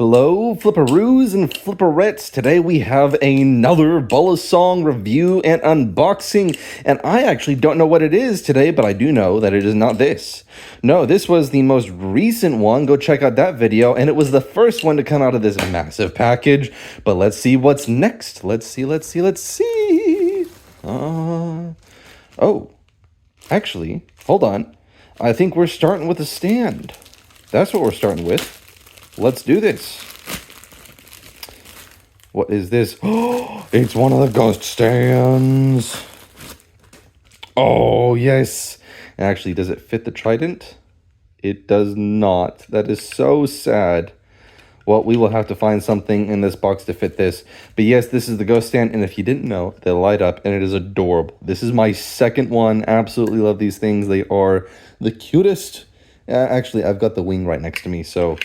Hello, flipperoos and flipperettes. Today we have another balisong review and unboxing, and I actually don't know what it is today, but I do know that it is not this. No, this was the most recent one. Go check out that video, and it was the first one to come out of this massive package. But let's see what's next. Let's see. Oh, actually, hold on. I think we're starting with a stand. That's what we're starting with. Let's do this. What is this? Oh, it's one of the ghost stands. Oh, yes. Actually, does it fit the trident? It does not. That is so sad. Well, we will have to find something in this box to fit this. But yes, this is the ghost stand, and if you didn't know, they light up, and it is adorable. This is my second one. Absolutely love these things. They are the cutest. Actually, I've got the wing right next to me, so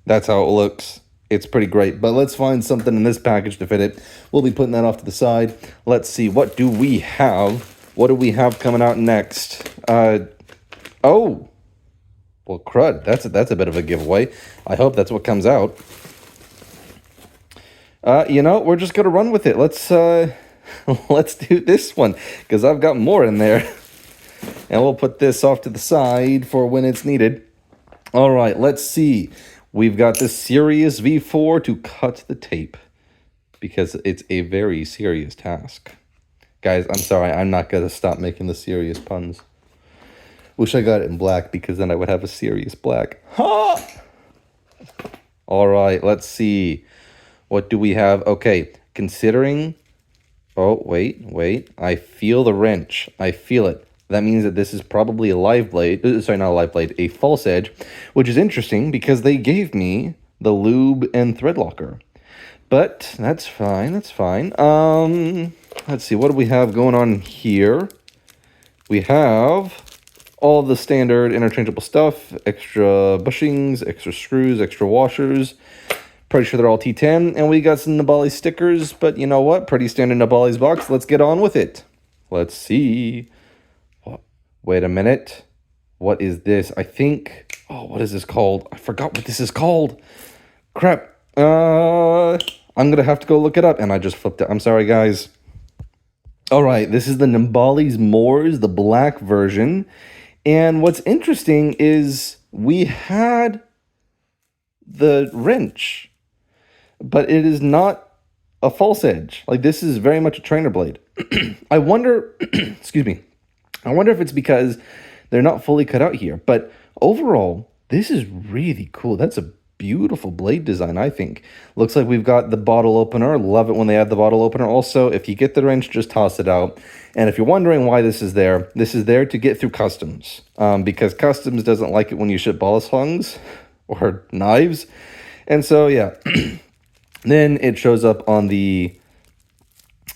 that's how it looks. It's pretty great. But let's find something in this package to fit it. We'll be putting that off to the side. Let's see. What do we have? What do we have coming out next? Oh. Well, crud. That's a bit of a giveaway. I hope that's what comes out. You know, we're just going to run with it. Let's do this one, because I've got more in there. And we'll put this off to the side for when it's needed. All right, let's see. We've got the Serious V4 to cut the tape, because it's a very serious task. Guys, I'm sorry, I'm not going to stop making the serious puns. Wish I got it in black, because then I would have a serious black. Ha! All right, let's see. What do we have? Okay, considering... Oh, wait. I feel the wrench. I feel it. That means that this is probably a live blade. Sorry, not a live blade, a false edge, which is interesting because they gave me the lube and thread locker. But that's fine. Let's see. What do we have going on here? We have all the standard interchangeable stuff, extra bushings, extra screws, extra washers. Pretty sure they're all T10, and we got some Nabalis stickers, but you know what? Pretty standard Nabalis box. Let's get on with it. Let's see. Wait a minute. What is this? I think... Oh, what is this called? I forgot what this is called. Crap. I'm going to have to go look it up, and I just flipped it. I'm sorry, guys. All right, this is the Nabalis Morse, the black version. And what's interesting is we had the wrench, but it is not a false edge. Like, this is very much a trainer blade. I wonder, excuse me, I wonder if it's because they're not fully cut out here. But overall, this is really cool. That's a beautiful blade design, I think. Looks like we've got the bottle opener. Love it when they add the bottle opener. Also, if you get the wrench, just toss it out. And if you're wondering why this is there to get through customs. Because customs doesn't like it when you ship balisongs or knives. And so, yeah. Then it shows up on the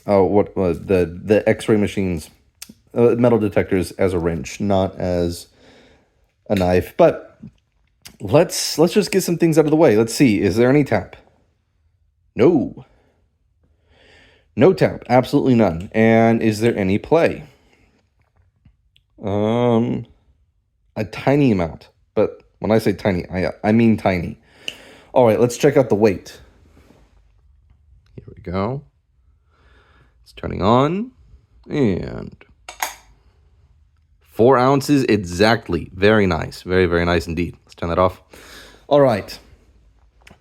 the X-ray machines, metal detectors, as a wrench, not as a knife. But let's just get some things out of the way. Let's see. Is there any tap? No tap. Absolutely none. And is there any play? A tiny amount. But when I say tiny, I mean tiny. All right, let's check out the weight. Here we go. It's turning on. And 4 ounces exactly. Very nice. Very, very nice indeed. Let's turn that off. All right.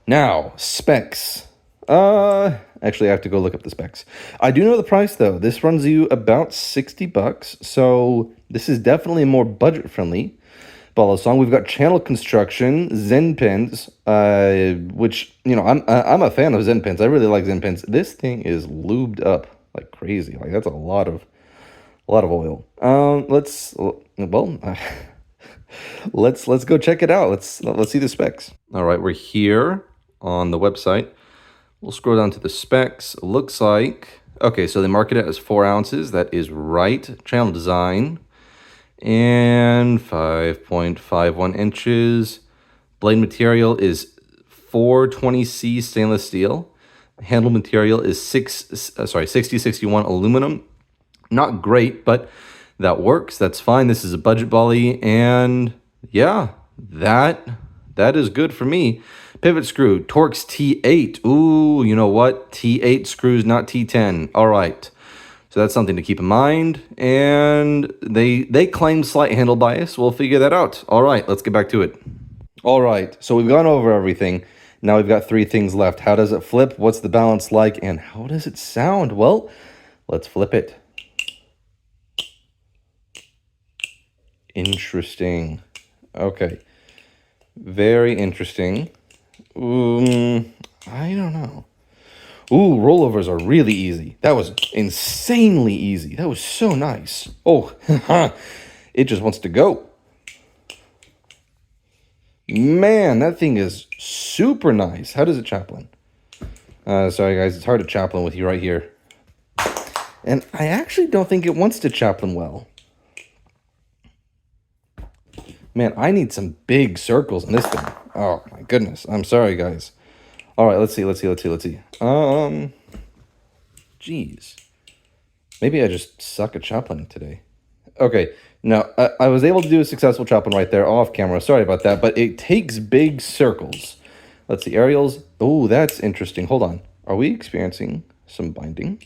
Now, specs. Actually, I have to go look up the specs. I do know the price, though. This runs you about $60. So this is definitely more budget-friendly balisong. We've got channel construction, Zen pins, which, you know, I'm a fan of Zen pins. I really like Zen pins. This thing is lubed up like crazy. Like, that's a lot of oil. Let's go check it out. Let's see the specs. All right, we're here on the website. We'll scroll down to the specs. Looks like, okay, so they market it as 4 ounces. That is right. Channel design. And 5.51 inches. Blade material is 420C stainless steel. Handle material is 6061 aluminum. Not great, but that works. That's fine. This is a budget bally, and yeah, that is good for me. Pivot screw, Torx T8. Ooh, you know what? T8 screws, not T10. All right. So that's something to keep in mind. And they claim slight handle bias. We'll figure that out. All right, let's get back to it. All right, so we've gone over everything. Now we've got 3 things left. How does it flip? What's the balance like? And how does it sound? Well, let's flip it. Interesting. Okay. Very interesting. I don't know. Ooh, rollovers are really easy. That was insanely easy. That was so nice. Oh, it just wants to go. Man, that thing is super nice. How does it chaplain? Sorry, guys. It's hard to chaplain with you right here. And I actually don't think it wants to chaplain well. Man, I need some big circles in this thing. Oh, my goodness. I'm sorry, guys. All right, let's see. Jeez. Maybe I just suck at chaplaining today. Okay, now, I was able to do a successful chaplain right there off camera. Sorry about that, but it takes big circles. Let's see, aerials. Oh, that's interesting. Hold on. Are we experiencing some binding?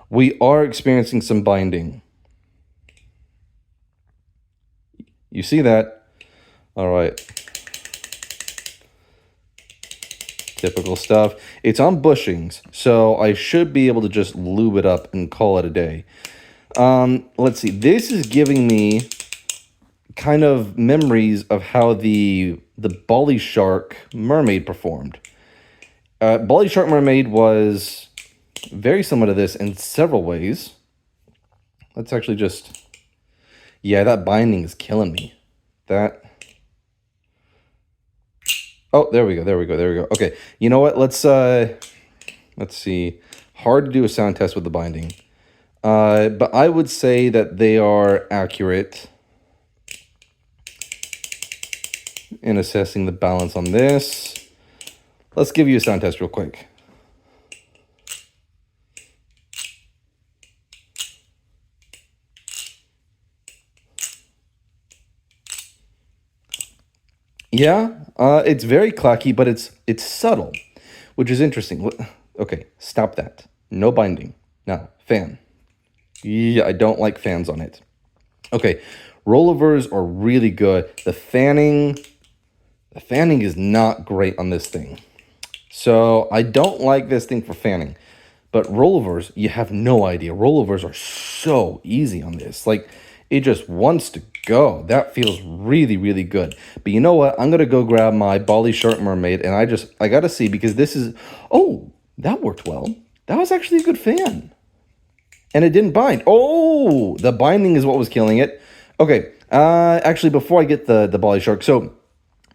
We are experiencing some binding. You see that? All right. Typical stuff. It's on bushings, so I should be able to just lube it up and call it a day. Let's see. This is giving me kind of memories of how the Bali Shark Mermaid performed. Bali Shark Mermaid was very similar to this in several ways. Let's actually just... Yeah, that binding is killing me. That... Oh, there we go. Okay, you know what? Let's see. Hard to do a sound test with the binding. But I would say that they are accurate in assessing the balance on this. Let's give you a sound test real quick. Yeah, it's very clacky, but it's subtle, which is interesting. Okay, stop that. No binding. Now, fan. Yeah, I don't like fans on it. Okay, rollovers are really good. The fanning is not great on this thing. So I don't like this thing for fanning. But rollovers, you have no idea. Rollovers are so easy on this. Like, it just wants to go. That feels really, really good. But you know what? I'm going to go grab my Bali Shark Mermaid, and I got to see, because this is... Oh, that worked well. That was actually a good fan. And it didn't bind. Oh, the binding is what was killing it. Okay, actually, before I get the Bali Shark, so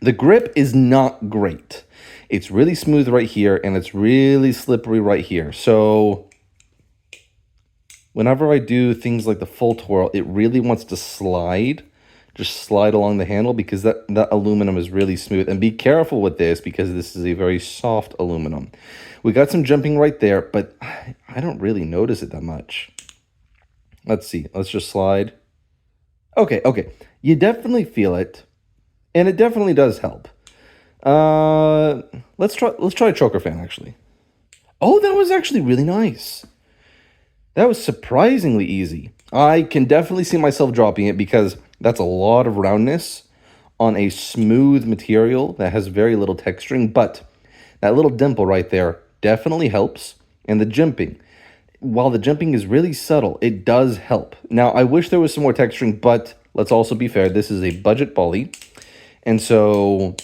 the grip is not great. It's really smooth right here, and it's really slippery right here. So whenever I do things like the full twirl, it really wants to slide. Just slide along the handle, because that aluminum is really smooth. And be careful with this, because this is a very soft aluminum. We got some jumping right there, but I don't really notice it that much. Let's see. Let's just slide. Okay. You definitely feel it, and it definitely does help. Let's try a choker fan, actually. Oh, that was actually really nice. That was surprisingly easy. I can definitely see myself dropping it, because that's a lot of roundness on a smooth material that has very little texturing, but that little dimple right there definitely helps. And the jimping, while the jimping is really subtle, it does help. Now, I wish there was some more texturing, but let's also be fair. This is a budget Bali, and so,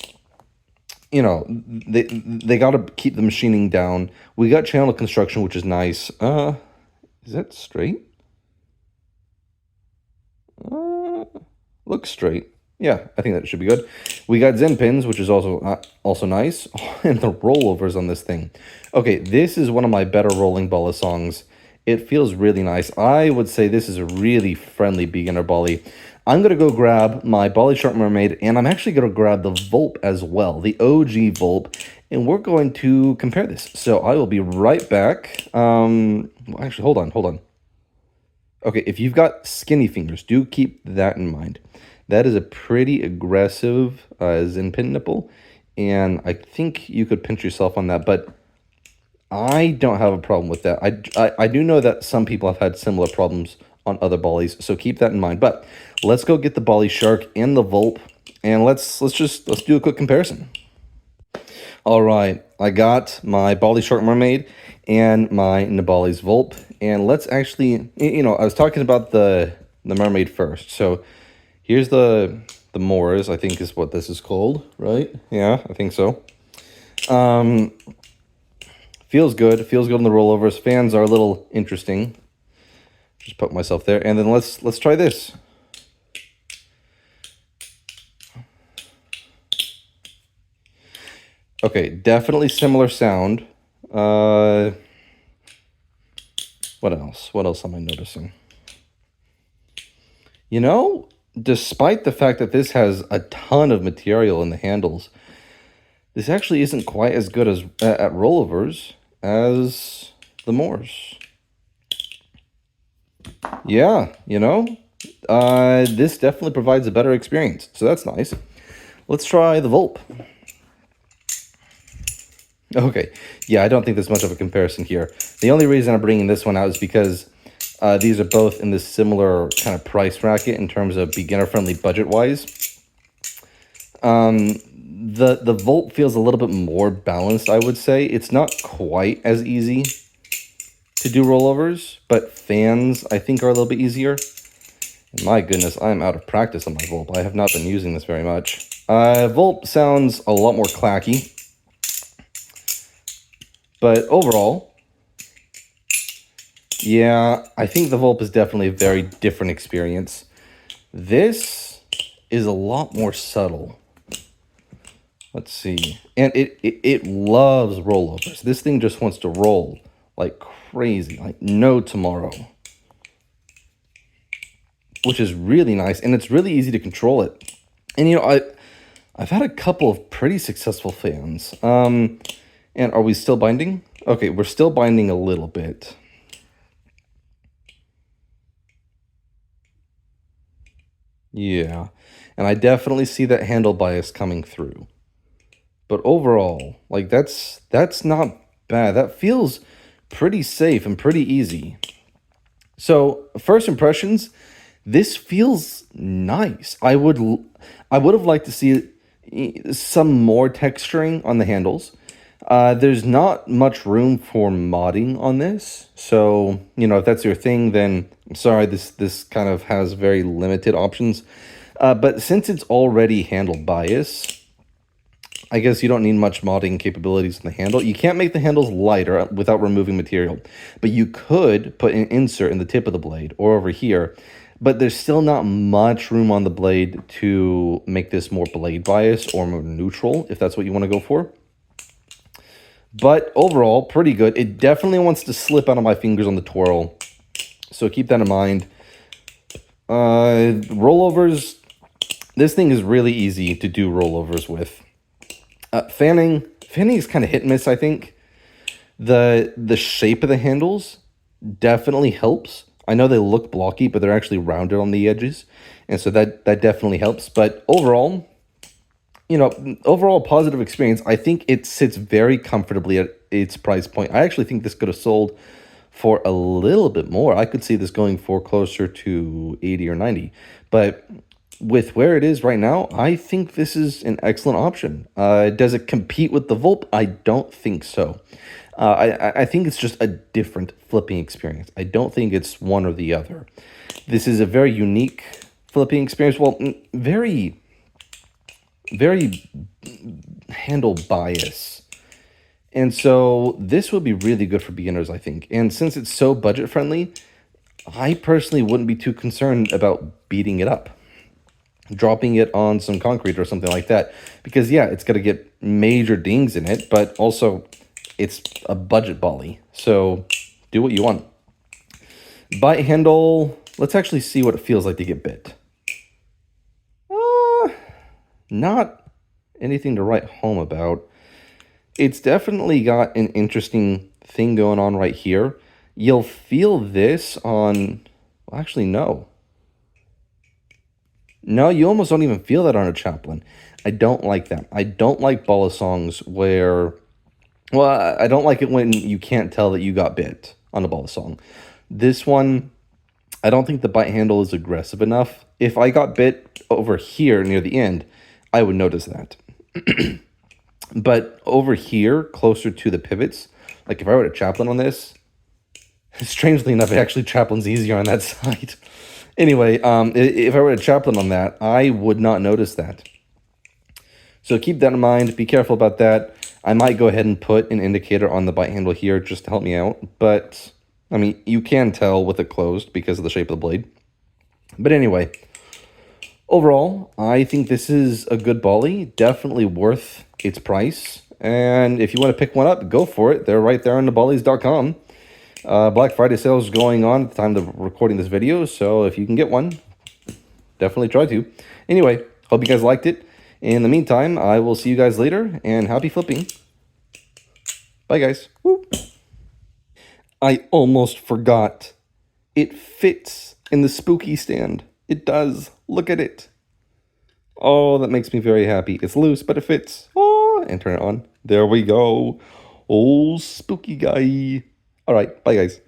you know, they got to keep the machining down. We got channel construction, which is nice. Is that straight? Looks straight. Yeah, I think that should be good. We got Zen pins, which is also nice. Oh, and the rollovers on this thing. Okay, this is one of my better rolling balisongs. It feels really nice. I would say this is a really friendly beginner Bali. I'm going to go grab my Bali Shark Mermaid, and I'm actually going to grab the Volp as well, the OG Volp, and we're going to compare this. So I will be right back. Actually, hold on. Okay, if you've got skinny fingers, do keep that in mind. That is a pretty aggressive Zen pin nipple, and I think you could pinch yourself on that, but I don't have a problem with that. I do know that some people have had similar problems on other Bollies, so keep that in mind. But let's go get the Bolly Shark and the Volp, and let's do a quick comparison. All right, I got my Bolly Shark Mermaid and my Nabalis Volp, and let's actually, I was talking about the Mermaid first. So here's the Morse, I think is what this is called, right? Yeah, I think so. Feels good. Feels good on the rollovers. Fans are a little interesting. Just put myself there, and then let's try this. Okay, definitely similar sound. What else? What else am I noticing? Despite the fact that this has a ton of material in the handles, this actually isn't quite as good as at rollovers as the Morse. Yeah, this definitely provides a better experience, so that's nice. Let's try the Volp. Okay, yeah, I don't think there's much of a comparison here. The only reason I'm bringing this one out is because these are both in this similar kind of price bracket in terms of beginner-friendly budget-wise. The Volt feels a little bit more balanced, I would say. It's not quite as easy to do rollovers, but fans, I think, are a little bit easier. And my goodness, I'm out of practice on my Volp. I have not been using this very much. Volp sounds a lot more clacky. But overall, yeah, I think the Volp is definitely a very different experience. This is a lot more subtle. Let's see. And it loves rollovers. This thing just wants to roll like crazy, like no tomorrow. Which is really nice, and it's really easy to control it. And I've had a couple of pretty successful fans. And are we still binding? Okay, we're still binding a little bit. Yeah, and I definitely see that handle bias coming through. But overall, like that's not bad. That feels pretty safe and pretty easy. So, first impressions, this feels nice. I would have liked to see some more texturing on the handles. There's not much room for modding on this. So, if that's your thing, then I'm sorry, this kind of has very limited options. But since it's already handle bias, I guess you don't need much modding capabilities in the handle. You can't make the handles lighter without removing material, but you could put an insert in the tip of the blade or over here, but there's still not much room on the blade to make this more blade bias or more neutral, if that's what you want to go for. But overall, pretty good. It definitely wants to slip out of my fingers on the twirl, so keep that in mind. Rollovers, this thing is really easy to do rollovers with. Fanning is kind of hit and miss, I think. The shape of the handles definitely helps. I know they look blocky, but they're actually rounded on the edges, and so that definitely helps. But overall, overall positive experience. I think it sits very comfortably at its price point. I actually think this could have sold for a little bit more. I could see this going for closer to 80 or 90, but with where it is right now, I think this is an excellent option. Does it compete with the Volp? I don't think so. I think it's just a different flipping experience. I don't think it's one or the other. This is a very unique flipping experience. Well, very handle bias. And so this would be really good for beginners, I think. And since it's so budget friendly, I personally wouldn't be too concerned about beating it up, dropping it on some concrete or something like that, because yeah, it's going to get major dings in it, but also it's a budget Bolly, so do what you want. Bite handle, let's actually see what it feels like to get bit. Not anything to write home about. It's definitely got an interesting thing going on right here. You'll feel this on, well, actually, no. No, you almost don't even feel that on a Chaplain. I don't like that. I don't like balisongs where, well, I don't like it when you can't tell that you got bit on a balisong. This one, I don't think the bite handle is aggressive enough. If I got bit over here near the end, I would notice that. But over here, closer to the pivots, like if I were to chaplain on this, strangely enough, it actually chaplains easier on that side. Anyway, if I were to chaplain on that, I would not notice that. So keep that in mind. Be careful about that. I might go ahead and put an indicator on the bite handle here just to help me out. But, I mean, you can tell with it closed because of the shape of the blade. But anyway, overall, I think this is a good Bali. Definitely worth its price. And if you want to pick one up, go for it. They're right there on Nabalis.com. Black Friday sales going on at the time of recording this video. So if you can get one, definitely try to. Anyway, hope you guys liked it. In the meantime, I will see you guys later, and happy flipping. Bye, guys. Woo. I almost forgot. It fits in the spooky stand. It does. Look at it. Oh, that makes me very happy. It's loose, but it fits. Oh, and turn it on. There we go. Oh, spooky guy. All right. Bye, guys.